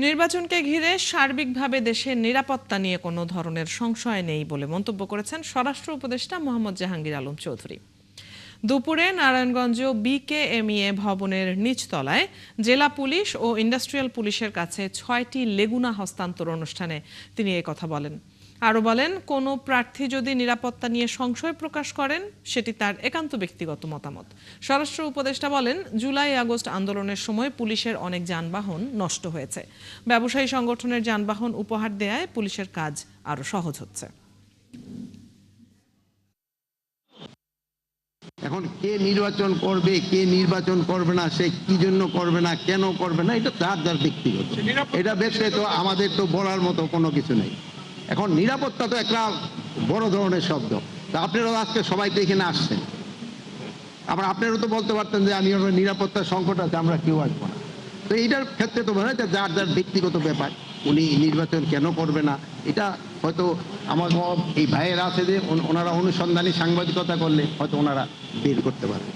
নির্বাচনকে ঘিরে সার্বিকভাবে দেশের নিরাপত্তা নিয়ে কোনো ধরনের সংশয় নেই বলে মন্তব্য করেছেন স্বরাষ্ট্র উপদেষ্টা মোহাম্মদ জাহাঙ্গীর আলম চৌধুরী। দুপুরে নারায়ণগঞ্জ বিকেএমইএ ভবনের নিচতলায় জেলা পুলিশ ও ইন্ডাস্ট্রিয়াল পুলিশের কাছে ৬টি লেগুনা হস্তান্তর অনুষ্ঠানে তিনি কথা বলেন। আরও বলেন, কোনো প্রার্থী যদি নিরাপত্তা নিয়ে সংশয় প্রকাশ করেন সেটি তার একান্ত ব্যক্তিগত মতামত। স্বরাষ্ট্র উপদেষ্টা বলেন, জুলাই আগস্ট আন্দোলনের সময় পুলিশের অনেক যানবাহন নষ্ট হয়েছে। ব্যবসায়ী সংগঠনের যানবাহন উপহার দেয়ায় পুলিশের কাজ আরও সহজ হচ্ছে। এখন কে নির্বাচন করবে, কে নির্বাচন করবে না, সে কি জন্য করবে না, কেন করবে না, এটা তার যার ব্যক্তিগত। এটা ব্যক্তিগত, আমাদের তো বলার মতো কোনো কিছু নেই। এখন নিরাপত্তা তো একটা বড় ধরনের শব্দ। তা আপনারাও আজকে সবাই তো এখানে আসছেন, আবার আপনারাও তো বলতে পারতেন যে আমি নিরাপত্তার সংকট আছে, আমরা কেউ আসবো না। তো এইটার ক্ষেত্রে তো মনে হয় যার যার ব্যক্তিগত ব্যাপার, উনি নির্বাচন কেন করবে না, এটা হয়তো আমার এই ভাইয়েরা আছে যে ওনারা অনুসন্ধানী সাংবাদিকতা করলে হয়তো ওনারা বের করতে পারে।